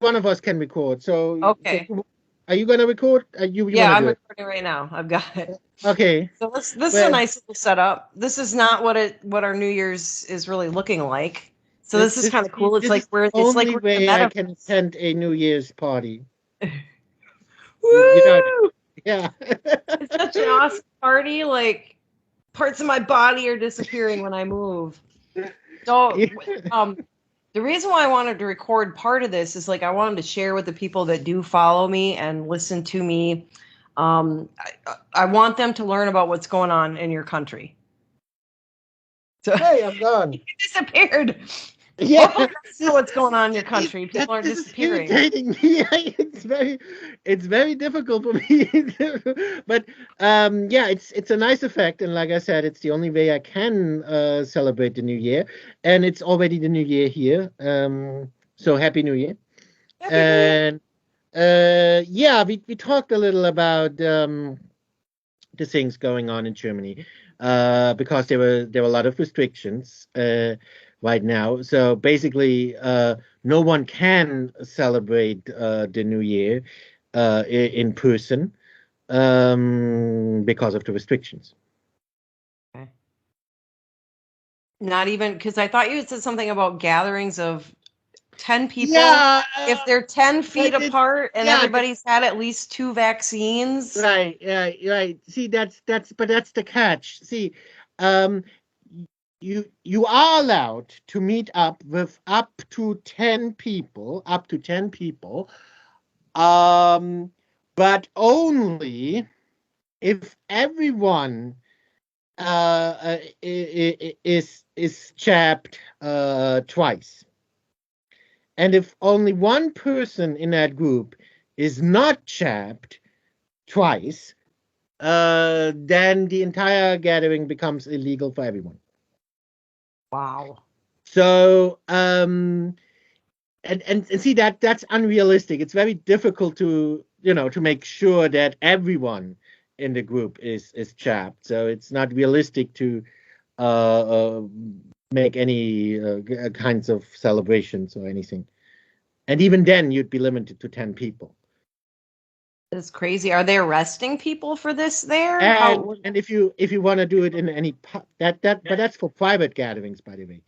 one of us can record. So Okay. are you gonna record? You Yeah, wanna I'm do it? recording right now. I've got it. Okay. So this is a Well, nice little setup. This is not what our New Year's is really looking like. So this this is this kind of cool. this is the It's like only we're in the way I can metaverse. attend a New Year's party. You know that. Woo! Yeah. It's such an awesome party. Like parts of my body are disappearing when I move. So, um, the reason why I wanted to record part of this is like I wanted to share with the people that do follow me and listen to me. I want them to learn about what's going on in your country. So Hey, I'm gone. you disappeared. Yeah, Hopefully that's not what's going on in your it, country. that People aren't this is disappearing. irritating me. It's very difficult for me. But yeah, it's a nice effect, and like I said, it's the only way I can celebrate the new year, and it's already the new year here. So happy New Year. Happy New Year. And yeah, we talked a little about the things going on in Germany, because there were a lot of restrictions right now. So basically, no one can celebrate the New Year in person because of the restrictions. Okay. Not even because I thought you had said something about gatherings of 10 people. Yeah, If they're 10 but feet it's apart and yeah, everybody's had at least two vaccines. right, yeah, right. See, that's the catch. See, um, you are allowed to meet up with up to 10 people, um, but only if everyone is chapped twice. And if only one person in that group is not chapped twice, then the entire gathering becomes illegal for everyone. Wow. So, and see that's unrealistic. It's very difficult to make sure that everyone in the group is chapped. So it's not realistic to uh, uh make any kinds of celebrations or anything. And even then, you'd be limited to 10 people. That's crazy. Are they arresting people for this there? And How? and if you want to do it in any but that's for private gatherings, by the way.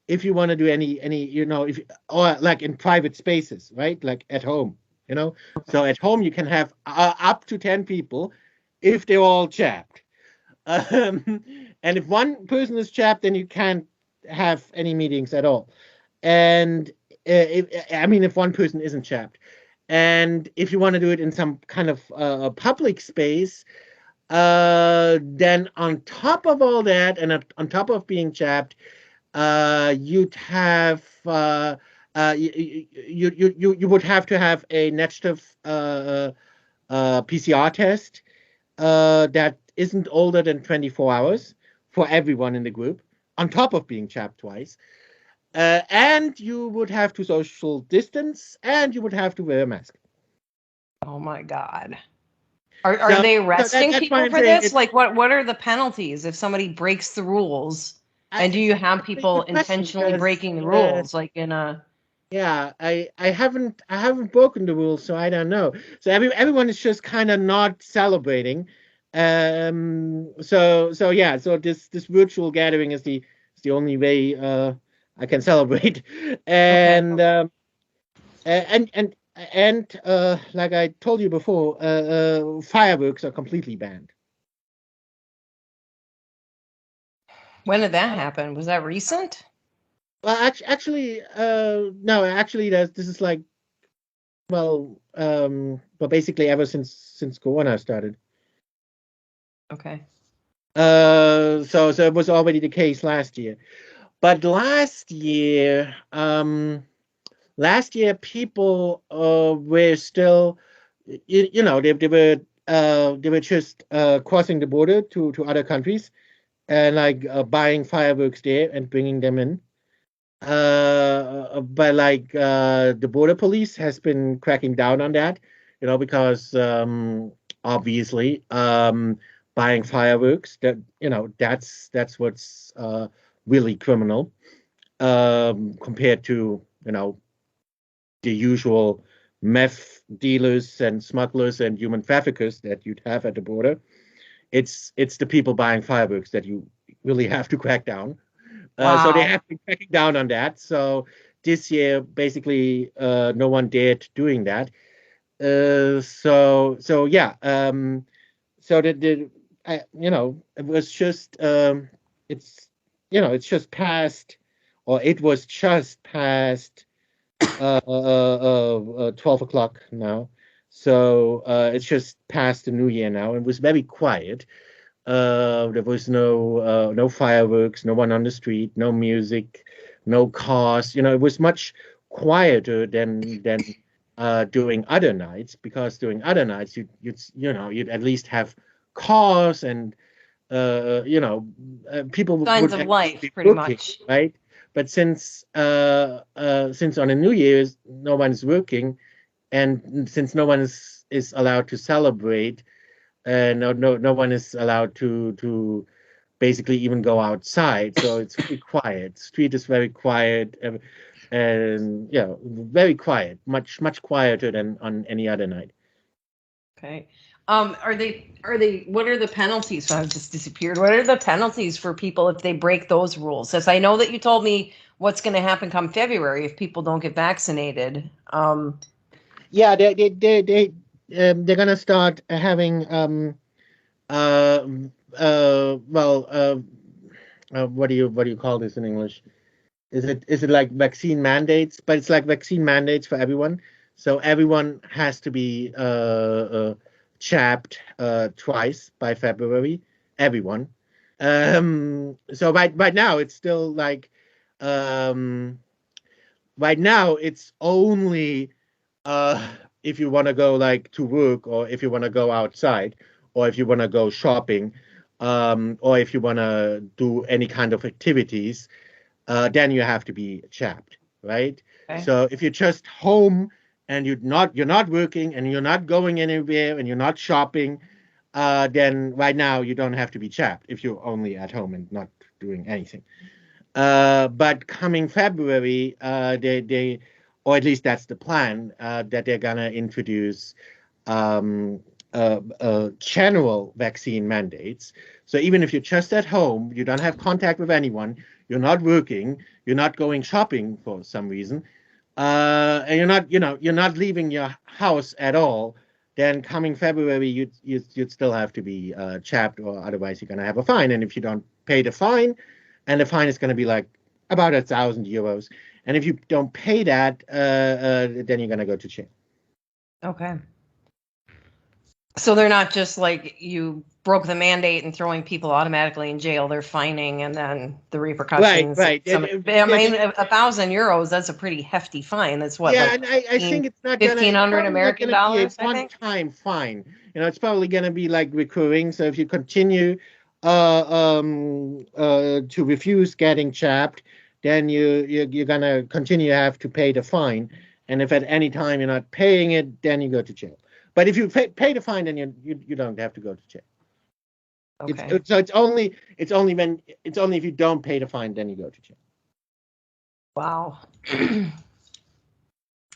If you want to do any if or like in private spaces, right, like at home, so at home you can have up to 10 people if they're all chapped. um, and if one person is chapped, then you can't have any meetings at all. And I mean, if one person isn't chapped, and if you want to do it in some kind of public space, then on top of all that, and on top of being chapped, you'd have you would have to have a negative PCR test that isn't older than 24 hours for everyone in the group, on top of being chapped twice. And you would have to social distance, and you would have to wear a mask. Oh my God. Are So, they so arresting that's why people I'm for saying this? Like what are the penalties if somebody breaks the rules? And do it's you have a very people good question intentionally because breaking the rules like in a yeah, I haven't broken the rules, so I don't know. So everyone is just kind of not celebrating. So yeah, so this virtual gathering is the only way I can celebrate, okay. and like I told you before, fireworks are completely banned. When did that happen? Was that recent? Well, actually, no, actually, this is like, well, but basically ever since Corona started. Okay. So it was already the case last year. But last year people were still, they were just crossing the border to other countries and like buying fireworks there and bringing them in. But like the border police has been cracking down on that, because obviously buying fireworks, that's what's really criminal compared to the usual meth dealers and smugglers and human traffickers that you'd have at the border. It's the people buying fireworks that you really have to crack down. So they Wow. have been cracking down on that. So this year, basically, no one dared doing that. So yeah. So the it was just it's it's just past, or it was just past 12 o'clock now. So it's just past the New Year now. It was very quiet. There was no fireworks, no one on the street, no music, no cars. It was much quieter than during other nights, because during other nights you'd at least have cars, and people Signs would of at least life, be pretty working, much. right? But since on a New Year's no one's working, and since no one is allowed to celebrate, no one is allowed to basically even go outside. So it's very quiet. Street is very quiet, and very quiet, much quieter than on any other night. Okay. Are they what are the penalties? So I've just disappeared. What are the penalties for people if they break those rules? As I know that you told me what's going to happen come February if people don't get vaccinated. Yeah, they're gonna start having uh well what do you call this in English? Is it like vaccine mandates? But it's like vaccine mandates for everyone. So everyone has to be chapped twice by February. Everyone. So right now it's still like um, right now it's only uh, if you want to go like to work, or if you want to go outside, or if you want to go shopping, or if you want to do any kind of activities, then you have to be chapped, right? Okay. So if you're just home and you're not working and you're not going anywhere and you're not shopping, then right now you don't have to be chapped if you're only at home and not doing anything. But coming February, or at least that's the plan, that they're gonna introduce um, general vaccine mandates. So even if you're just at home, you don't have contact with anyone, you're not working, you're not going shopping for some reason, and you're not leaving your house at all, then coming February, you'd still have to be chapped, or otherwise you're gonna have a fine. And if you don't pay the fine, and the fine is going to be like about 1,000 euros. And if you don't pay that, then you're going to go to jail. Okay. So they're not just like you broke the mandate and throwing people automatically in jail. They're fining and then the Right, repercussions. right. I mean, €1,000, that's a pretty hefty fine. That's what, Yeah, like and I think fifteen it's hundred probably not American gonna be a dollars, I think. one-time fine. It's probably gonna be like recurring. So if you continue to refuse getting chapped, then you're gonna continue to have to pay the fine. And if at any time you're not paying it, then you go to jail. But if you pay the fine, then you don't have to go to jail. Okay. So it's only if you don't pay the fine, then you go to jail. Wow.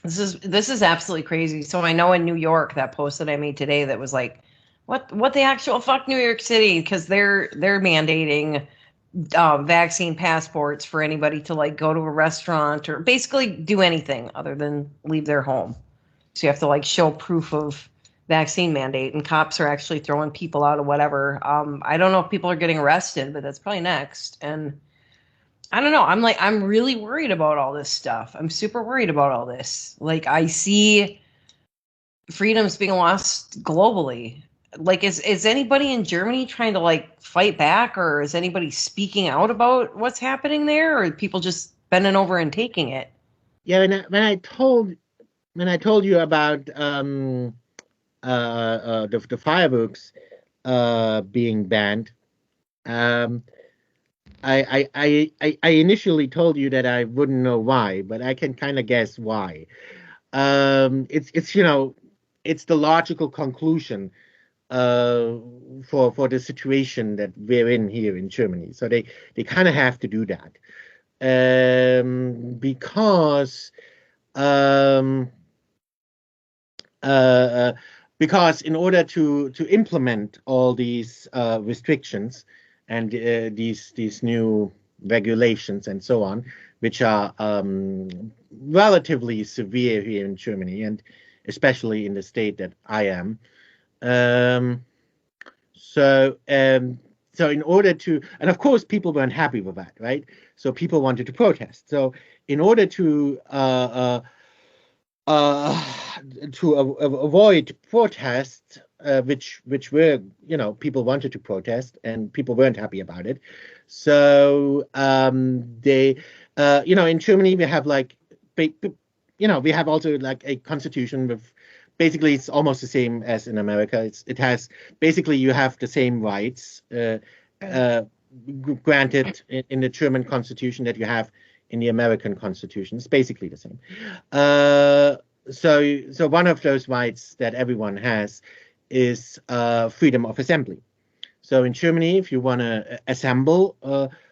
This is absolutely crazy. So I know in New York, that post that I made today that was like, what the actual fuck, New York City, because they're mandating vaccine passports for anybody to like go to a restaurant or basically do anything other than leave their home. So you have to like show proof of vaccine mandate, and cops are actually throwing people out or whatever. I don't know if people are getting arrested, but that's probably next. And I don't know. I'm really worried about all this stuff. I'm super worried about all this. Like I see freedoms being lost globally. Like is anybody in Germany trying to like fight back, or is anybody speaking out about what's happening there, or are people just bending over and taking it? Yeah, when I told you about the fireworks being banned, um, I initially told you that I wouldn't know why, but I can kind of guess why. It's the logical conclusion uh, for the situation that we're in here in Germany. So they kind of have to do that, because um, uh, uh, because in order to implement all these restrictions and these new regulations and so on, which are relatively severe here in Germany, and especially in the state that I am. Um, so um, so in order to, and of course people weren't happy with that, right? So people wanted to protest. So in order uh, avoid protests, which were, people wanted to protest and people weren't happy about it. So they, in Germany we have like, we have also like a constitution with, basically it's almost the same as in America. It has basically, you have the same rights uh, granted in the German constitution that you have in the American constitution. It's basically the same. Uh, so one of those rights that everyone has is freedom of assembly. So in Germany, if you want to assemble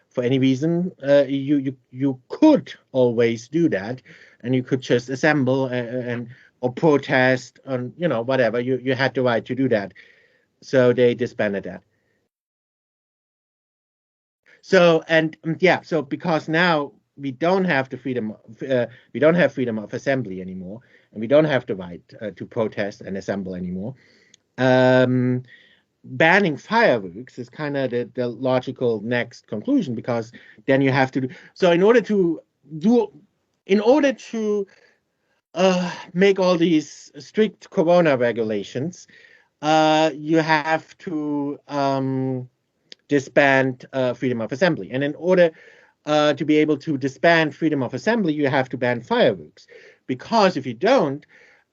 for any reason, you could always do that, and you could just assemble and or protest on, whatever. You had the right to do that. So they disbanded that. So and yeah, so because now we don't have the freedom, we don't have freedom of assembly anymore, and we don't have the right to protest and assemble anymore. Um, Banning fireworks is kind of the logical next conclusion, because then you have to do so do in order to make all these strict corona regulations. You have to disband freedom of assembly. And in order to be able to disband freedom of assembly, you have to ban fireworks. Because if you don't,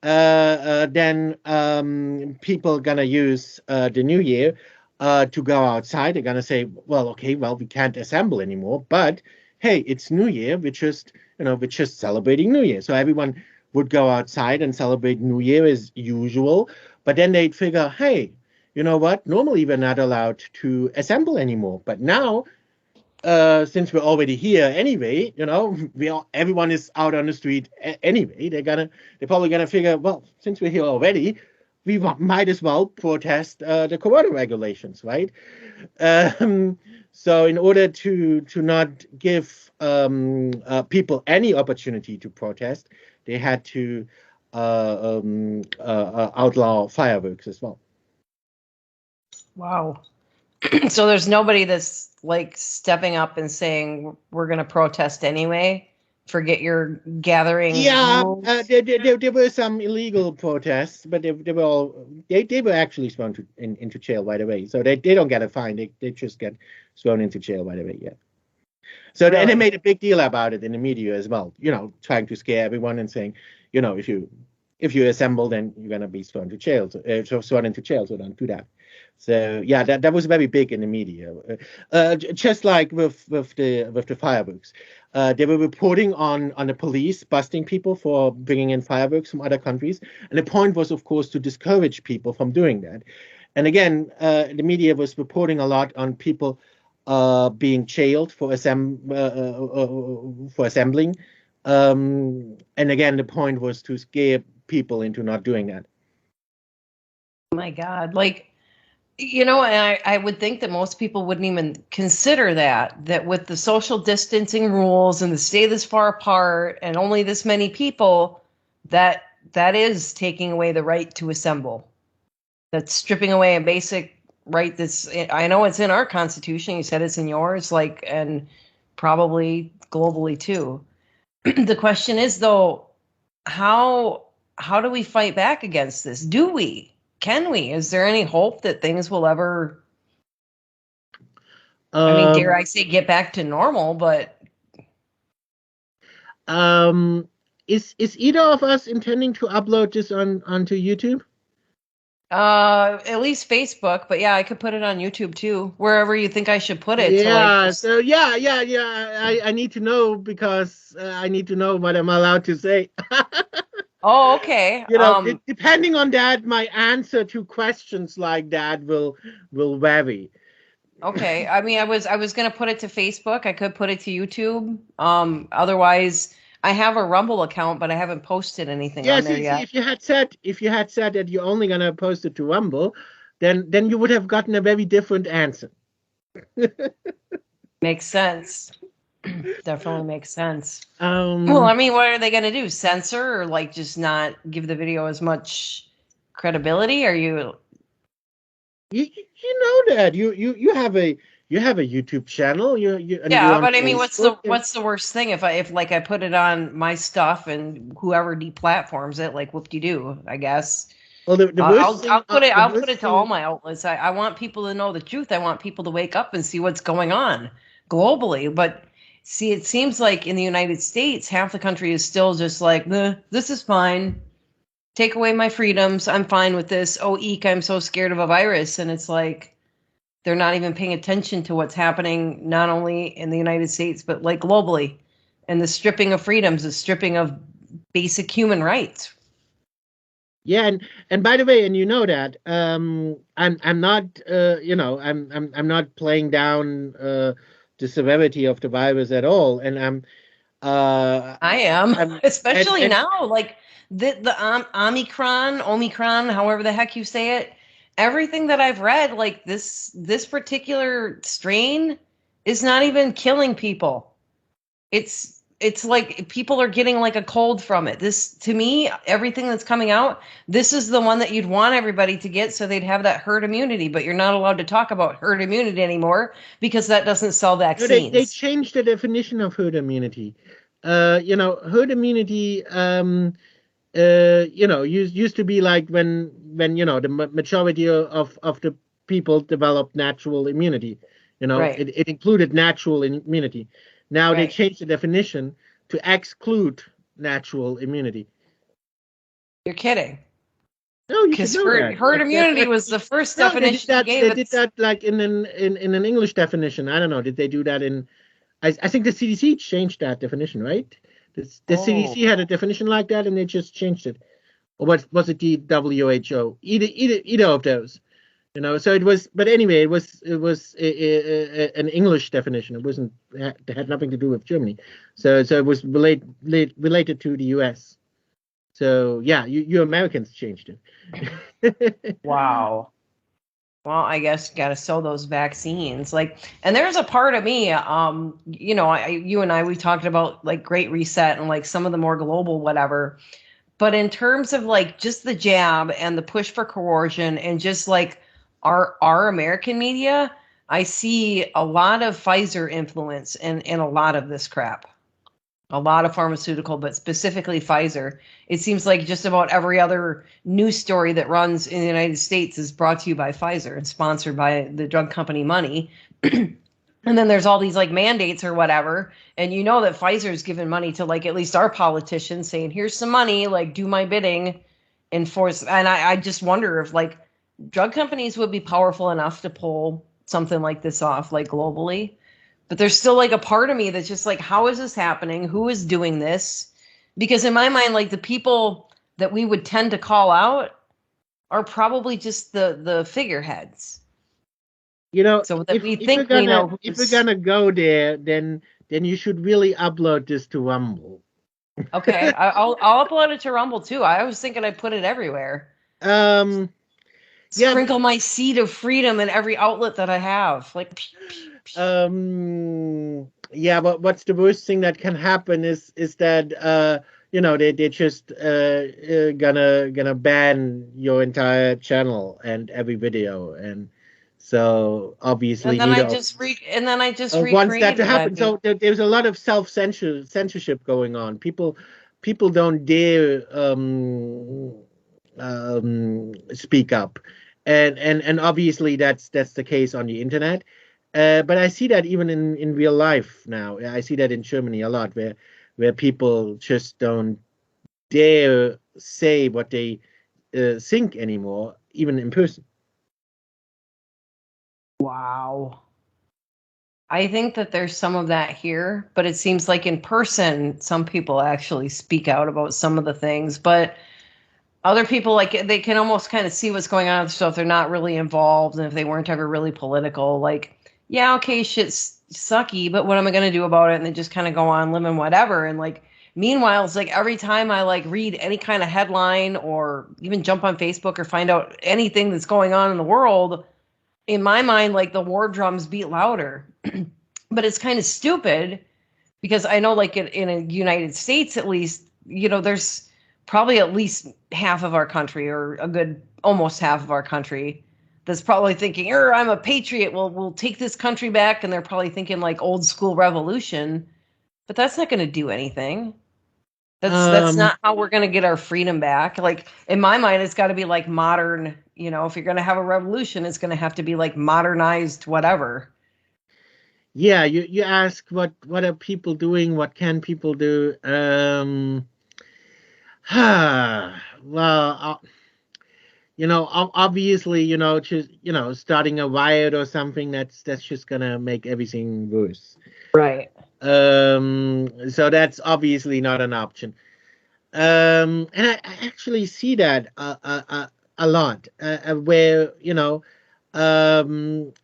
then people are going to use the new year to go outside. They're going to say, well, okay, well, we can't assemble anymore. But hey, it's New Year. We're just celebrating New Year. So everyone would go outside and celebrate New Year as usual. But then they'd figure, hey, you know what? Normally we're not allowed to assemble anymore, but now, since we're already here anyway, everyone is out on the street anyway. They're probably gonna figure, well, since we're here already, we might as well protest the corona regulations, right? Um, so in order to not give people any opportunity to protest, they had to outlaw fireworks as well. Wow. So there's nobody that's like stepping up and saying we're going to protest anyway. Forget your gathering Yeah, rules. there were some illegal protests, but they were all they were actually thrown into jail right away. So they don't get a fine; they just get thrown into jail right away. Yeah. So and they Really? made a big deal about it in the media as well. Trying to scare everyone and saying, if you assemble, then you're gonna be thrown to jail. Thrown into jail. So don't do that. So yeah, that was very big in the media. Just like with the fireworks, they were reporting on the police busting people for bringing in fireworks from other countries, and the point was, of course, to discourage people from doing that. And again, the media was reporting a lot on people being jailed for assembling. And again, the point was to scare people into not doing that. Oh my God. Like, and I would think that most people wouldn't even consider that with the social distancing rules and the stay this far apart and only this many people, that that is taking away the right to assemble. That's stripping away a basic right that's, I know it's in our constitution. You said it's in yours, like, and probably globally too. The question is though, how how do we fight back against this? Do we? Can we? Is there any hope that things will ever, I mean, dare Um, I say get back to normal, but um, is either of us intending to upload this onto YouTube? at least Facebook, but yeah, I could put it on YouTube too, wherever you think I should put it to like Yeah. just. So yeah. I need to know, because I need to know what I'm allowed to say. Oh, okay. Depending on that, my answer to questions like that will vary. Okay. I mean, I was gonna put it to Facebook. I could put it to YouTube. Otherwise, I have a Rumble account, but I haven't posted anything Yeah, on there see, yet. if you had said that you're only gonna post it to Rumble, then you would have gotten a very different answer. Makes sense. Definitely makes sense. Well, I Um, mean, what are they going to do? Censor or like just not give the video as much credibility? Are you? you know that you have a YouTube channel, and you're Yeah, on but I mean, Facebook. what's the worst thing if like I put it on my stuff and whoever deplatforms it, like whoop de doo, I guess. Well, the worst thing, the I'll put worst it to all thing. my outlets. I want people to know the truth. I want people to wake up and see what's going on globally. But see, it seems like in the United States, half the country is still just like, this is fine. Take away my freedoms. I'm fine with this. Oh, eek, I'm so scared of a virus. And it's like they're not even paying attention to what's happening, not only in the United States, but like globally. And the stripping of freedoms, the stripping of basic human rights. Yeah, and by the way, and you know that I'm not I'm not playing down the severity of the virus at all, and uh I am, I'm especially and now. Like the Omicron, however the heck you say it. Everything that I've read, like this particular strain, is not even killing people. It's like people are getting like a cold from it. This to me, everything that's coming out, this is the one that you'd want everybody to get so they'd have that herd immunity. But you're not allowed to talk about herd immunity anymore because that doesn't sell no, they vaccines. changed the definition of herd immunity. Herd immunity used to be like when the majority of the people developed natural immunity. Right, It included natural immunity. Now they right. changed the definition to exclude natural immunity. You're kidding. No, you should Because know that. herd immunity was the first No, they did definition you that. gave They did us. that like in an English definition. I don't know. Did they do that in? I think the CDC changed that definition, right? The CDC Oh, had a definition like that, and they just changed it. Or was it the WHO? Either of those. So it was. But anyway, it was an English definition. It wasn't. It had nothing to do with Germany. So it was related to the US. So yeah, you Americans changed it. wow. Well, I guess got to sell those vaccines. Like, and there's a part of me, you and I, we talked about like Great Reset and like some of the more global whatever. But in terms of like just the jab and the push for coercion and just like our American media, I see a lot of Pfizer influence in a lot of this crap. A lot of pharmaceutical, but specifically Pfizer. It seems like just about every other news story that runs in the United States is brought to you by Pfizer and sponsored by the drug company money. And then there's all these like mandates or whatever. And you know that Pfizer's given money to like at least our politicians saying, here's some money, like do my bidding, enforce. And I just wonder if like drug companies would be powerful enough to pull something like this off, like globally. But there's still like a part of me that's just like, how is this happening? Who is doing this? Because in my mind, like the people that we would tend to call out are probably just the figureheads. So that If we if you're think we gonna know if you're who's gonna go there, then you should really upload this to Rumble. okay. I'll upload it to Rumble too. I was thinking I'd put it everywhere. Um, yeah, Sprinkle my seed of freedom in every outlet that I have. Like, yeah, but what's the worst thing that can happen is that they just gonna ban your entire channel and every video, and so obviously neither of and then I just wants that recreate to it. I happen. mean, So there's a lot of censorship going on. People don't dare speak up, and obviously that's the case on the internet. But I see that even in real life now. I see that in Germany a lot, where people just don't dare say what they think anymore, even in person. wow. I think that there's some of that here, but it seems like in person, some people actually speak out about some of the things, but other people like they can almost kind of see what's going on, so if they're not really involved and if they weren't ever really political, like, yeah, okay, shit's sucky, but what am I going to do about it? And they just kind of go on living whatever. And like Meanwhile, it's like every time I like read any kind of headline or even jump on Facebook or find out anything that's going on in the world, in my mind, like the war drums beat louder. But it's kind of stupid because I know, like in the United States, at least, there's probably at least half of our country, or a good almost half of our country, that's probably thinking, I'm a patriot. We'll take this country back. And they're probably thinking like old school revolution, but that's not going to do anything. That's Um, not how we're going to get our freedom back. Like in my mind, it's got to be like modern. If you're going to have a revolution, it's going to have to be like modernized, whatever. yeah, you ask what are people doing? What can people do? Well, obviously, just starting a riot or something that's just gonna make everything worse. Right. So that's obviously not an option. And I actually see that a lot, where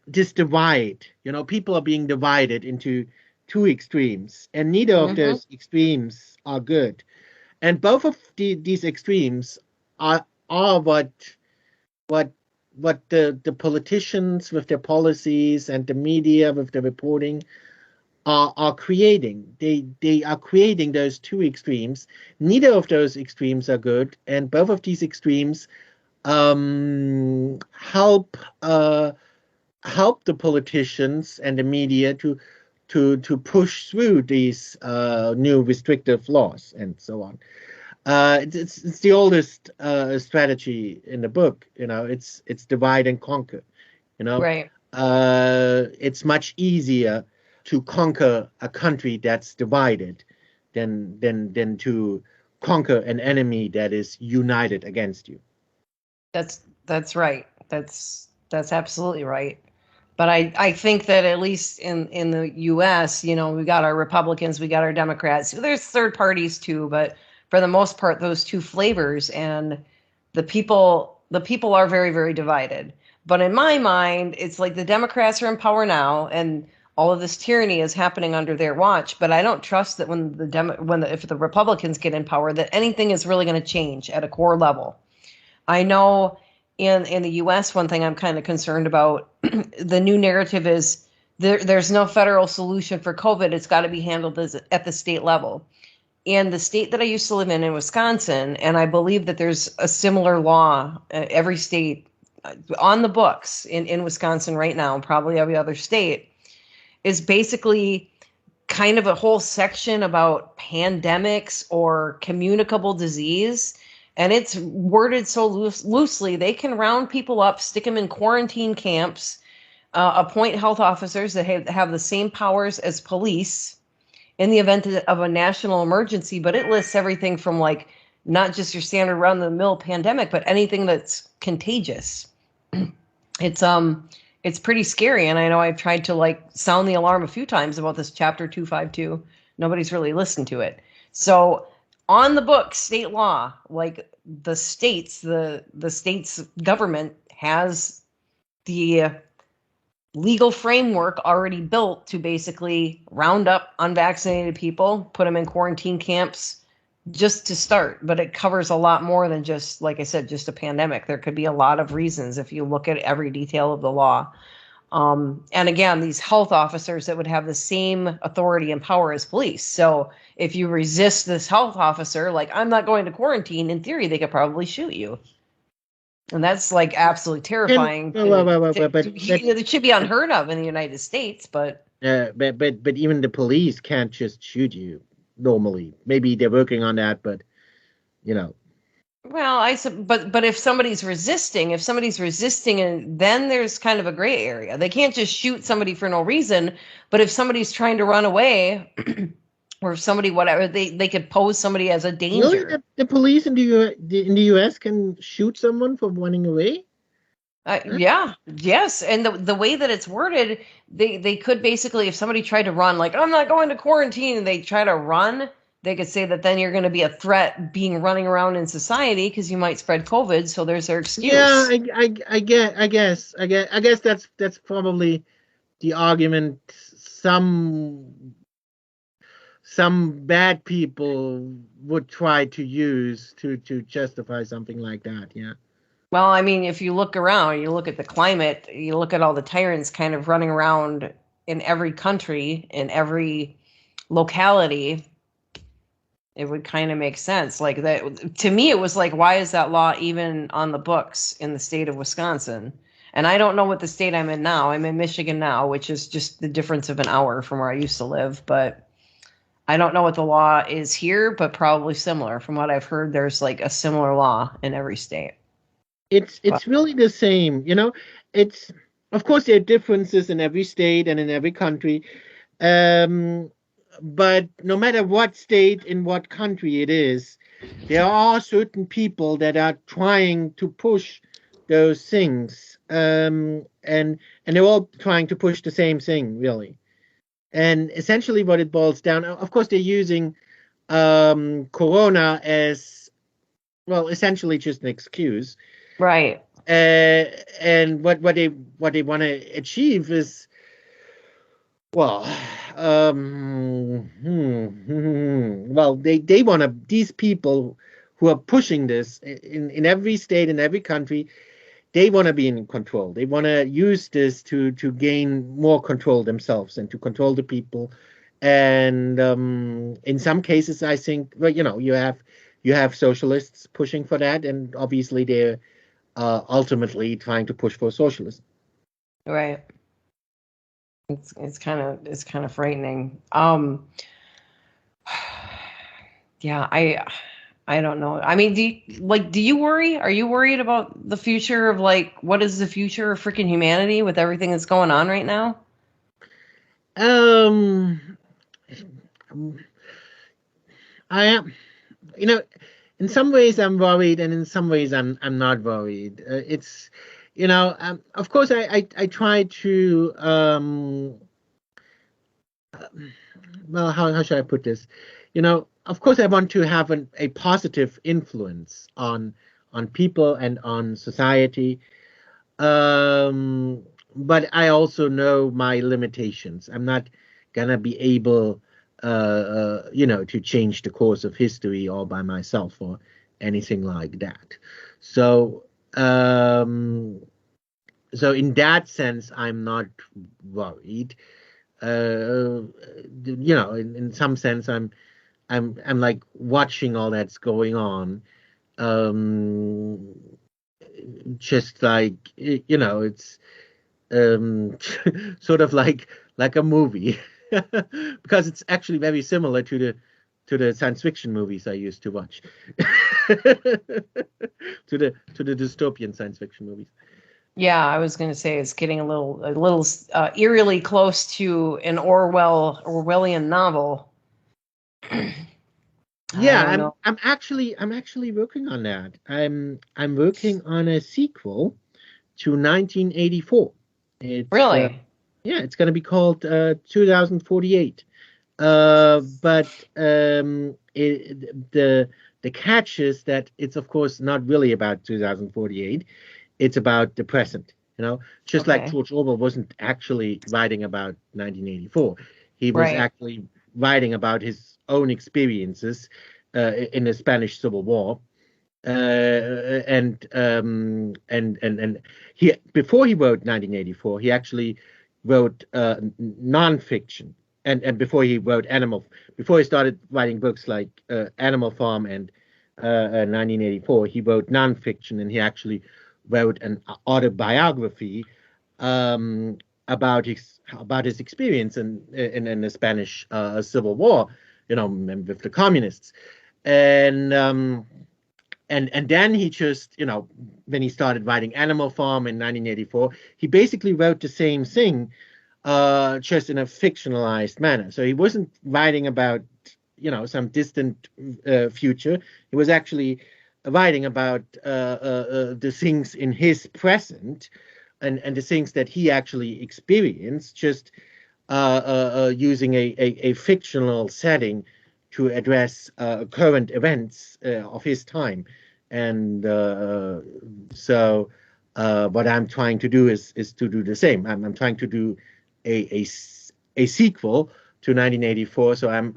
this divide. People are being divided into two extremes, and neither of Hmm. those extremes are good. And both of these extremes are what the politicians with their policies and the media with the reporting are creating. They are creating those two extremes. Neither of those extremes are good, and both of these extremes help the politicians and the media to push through these new restrictive laws and so on. It's the oldest strategy in the book. It's divide and conquer. You know, Right. it's much easier to conquer a country that's divided than to conquer an enemy that is united against you. That's right. That's absolutely right. But I think that at least in the US, we got our Republicans, we got our Democrats. There's third parties too, but for the most part, those two flavors, and the people are very, very divided. But in my mind, it's like the Democrats are in power now, and all of this tyranny is happening under their watch. But I don't trust that if the Republicans get in power, that anything is really going to change at a core level. I know in the US, one thing I'm kind of concerned about, the new narrative is there's no federal solution for COVID. It's got to be handled at the state level. And the state that I used to live in Wisconsin, and I believe that there's a similar law, every state on the books in Wisconsin right now, probably every other state, is basically kind of a whole section about pandemics or communicable disease. And it's worded so loosely, they can round people up, stick them in quarantine camps, appoint health officers that have the same powers as police in the event of a national emergency. But it lists everything from like not just your standard run of the mill pandemic, but anything that's contagious. It's pretty scary, and I know I've tried to like sound the alarm a few times about this chapter 252. Nobody's really listened to it. So on the book, state law, like the state's government has the legal framework already built to basically round up unvaccinated people, put them in quarantine camps, just to start. But it covers a lot more than just, like I said, just a pandemic. There could be a lot of reasons if you look at every detail of the law. And again, these health officers that would have the same authority and power as police. So if you resist this health officer, like, I'm not going to quarantine, in theory, they could probably shoot you. And that's like absolutely And terrifying but it should be unheard of in the United States, but but even the police can't just shoot you normally. Maybe they're working on that, but you know. well, but if somebody's resisting, and then there's kind of a gray area. They can't just shoot somebody for no reason, but if somebody's trying to run away, or if somebody whatever, they could pose somebody as a Really, danger. the police in the U.S. can shoot someone for running away? Huh? Yeah, yes, and the way that it's worded, they could basically, if somebody tried to run, like, I'm not going to quarantine, and they try to run, they could say that then you're going to be a threat being running around in society because you might spread COVID. So there's their Yeah, excuse. I guess that's probably the argument some bad people would try to use to justify something like that. Yeah. Well, I mean, if you look around, you look at the climate, you look at all the tyrants kind of running around in every country, in every locality, it would kind of make sense. Like that to me, it was like, why is that law even on the books in the state of Wisconsin? And I don't know what the state I'm in now. I'm in Michigan now, which is just the difference of an hour from where I used to live. But I don't know what the law is here, but probably similar. From what I've heard, there's like a similar law in every state. But It's really the same. It's of course there are differences in every state and in every country. Um, but no matter what state in what country it is, there are certain people that are trying to push those things, and they're all trying to push the same thing, really. And essentially, what it boils down, of course, they're using Corona as well, essentially just an excuse. right, And what they want to achieve is well, well, they want to these people who are pushing this in every state in every country. They want to be in control. They want to use this to gain more control themselves and to control the people. And in some cases, I think, well, you have socialists pushing for that, and obviously they're ultimately trying to push for socialism. right. It's kind of frightening. Yeah, I don't know. I mean, do you worry? Are you worried about the future of like what is the future of freaking humanity with everything that's going on right now? Um, I am, you know, in some ways I'm worried, and in some ways I'm not worried. Of course I try to well, how should I put this? Of course I want to have a positive influence on people and on society. But I also know my limitations. I'm not gonna be able, to change the course of history all by myself or anything like that. So, um, so in that sense, I'm not worried. In some sense, I'm like watching all that's going on. Um, just like it's sort of like a movie because it's actually very similar to the science fiction movies I used to watch to the dystopian science fiction movies. Yeah, I was going to say it's getting a little eerily close to an Orwellian novel. I Yeah, don't I'm know. I'm actually I'm actually working on that. I'm working on a sequel to 1984. It's Really? yeah, it's going to be called 2048. But the catch is that it's of course not really about 2048. It's about the present. Just like Okay. George Orwell wasn't actually writing about 1984. He was Right. actually writing about his own experiences in the Spanish Civil War. And he before he wrote 1984, he actually wrote nonfiction, and before he started writing books like Animal Farm and 1984, he wrote nonfiction, and he actually wrote an autobiography um, about his experience in the Spanish Civil War, with the communists, and and then he just, when he started writing Animal Farm in 1984, he basically wrote the same thing, just in a fictionalized manner. So he wasn't writing about, some distant future. He was actually writing about the things in his present, and the things that he actually experienced, just using a fictional setting to address current events of his time. And so what I'm trying to do is to do the same. I'm trying to do a sequel, to 1984. So I'm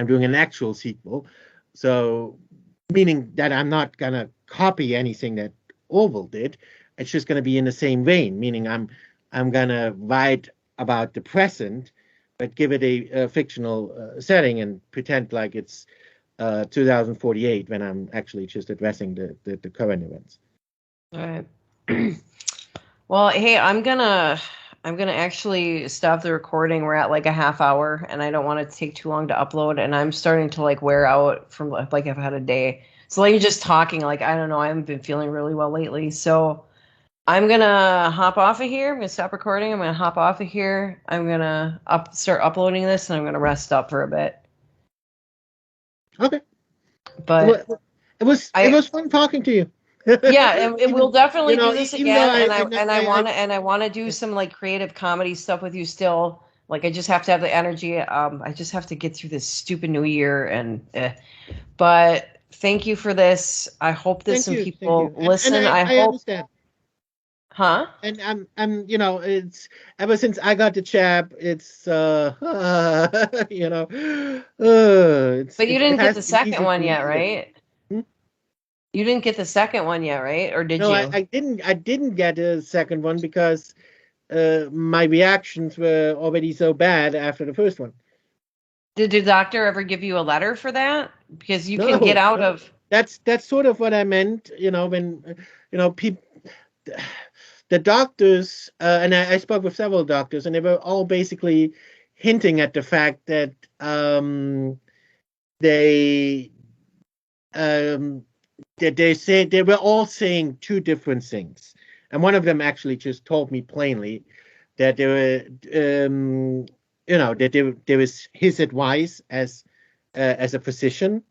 doing an actual sequel. So meaning that I'm not gonna copy anything that Orwell did. It's just gonna be in the same vein. Meaning I'm gonna write about the present, but give it a fictional setting and pretend like it's 2048 when I'm actually just addressing the current events. All right. Well, hey, I'm gonna actually stop the recording. We're at like a half hour, and I don't want it to take too long to upload. And I'm starting to like wear out from like I've had a day. So like just talking, like I don't know, I haven't been feeling really well lately. So I'm gonna hop off of here. I'm gonna stop recording. I'm gonna hop off of here. I'm gonna start uploading this, and I'm gonna rest up for a bit. Okay. But It was fun talking to you. yeah, and we'll definitely do this Even though again. And I want to do some like creative comedy stuff with you still. Like I just have to have the energy. I just have to get through this stupid new year but thank you for this. I hope that some thank people you, listen. I I hope, understand. huh? And it's ever since I got the jab, it's But you it didn't get the hasn't been second easy one for me yet, either. right? Hmm? You didn't get the second one yet, right? Or did No, you? I didn't get a second one because my reactions were already so bad after the first one. Did the doctor ever give you a letter for that? Because you can get No, out no, of. that's sort of what I meant. When people, the doctors, and I spoke with several doctors, and they were all basically hinting at the fact that they um, they say they were all saying two different things, and one of them actually just told me plainly that they were that there was his advice as a physician,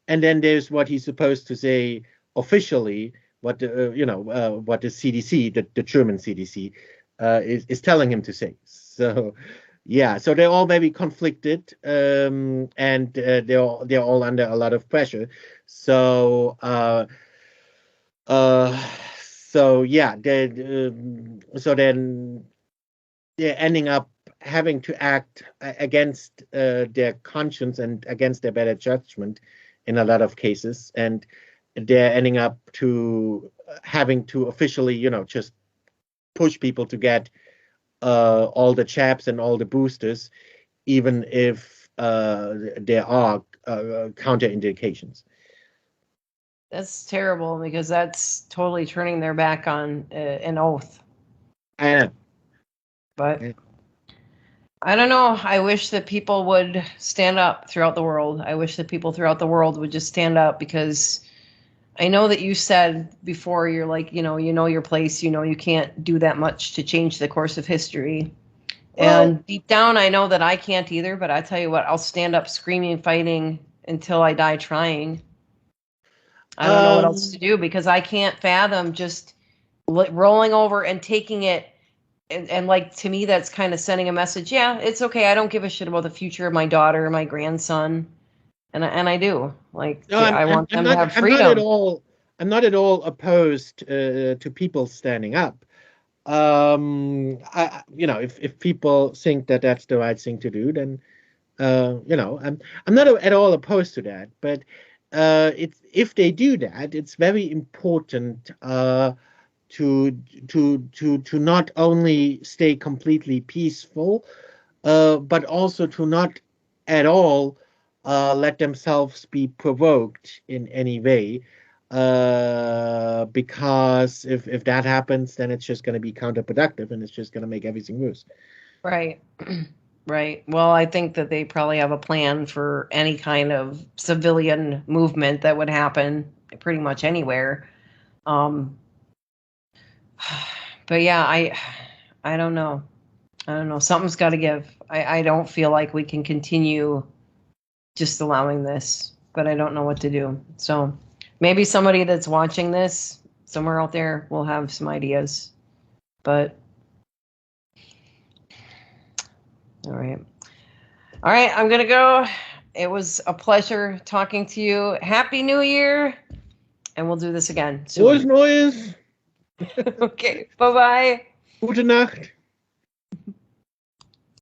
and then there's what he's supposed to say officially, what what the CDC, the German CDC, is telling him to say. So, yeah, so they're all very conflicted, and they're all under a lot of pressure. So, uh, so yeah, so then they're ending up having to act against their conscience and against their better judgment in a lot of cases, and they're ending up to having to officially, just push people to get all the jabs and all the boosters, even if there are counterindications. That's terrible because that's totally turning their back on an oath. I know. But I don't know. I wish that people would stand up throughout the world. I wish that people throughout the world would just stand up because I know that you said before you're like, you know your place, you can't do that much to change the course of history. Well, And deep down I know that I can't either, but I tell you what, I'll stand up screaming, fighting until I die trying. I don't know what else to um, do because I can't fathom just rolling over and taking it. And like to me, that's kind of sending a message. Yeah, it's okay. I don't give a shit about the future of my daughter or my grandson, and I do like no, I want them to have I'm not at freedom. all. I'm not at all opposed to people standing up. If people think that that's the right thing to do, then I'm not at all opposed to that. But it's if they do that, it's very important to to not only stay completely peaceful, but also to not at all let themselves be provoked in any way. Because if that happens, then it's just going to be counterproductive and it's just going to make everything worse. Right. Right. Well, I think that they probably have a plan for any kind of civilian movement that would happen pretty much anywhere. Um, but yeah, I don't know. I don't know. Something's got to give. I don't feel like we can continue just allowing this, but I don't know what to do. So maybe somebody that's watching this somewhere out there will have some ideas. But all right. All right, I'm going to go. It was a pleasure talking to you. Happy New Year. And we'll do this again Frohes soon. Neues, Okay. Bye-bye. gute Nacht.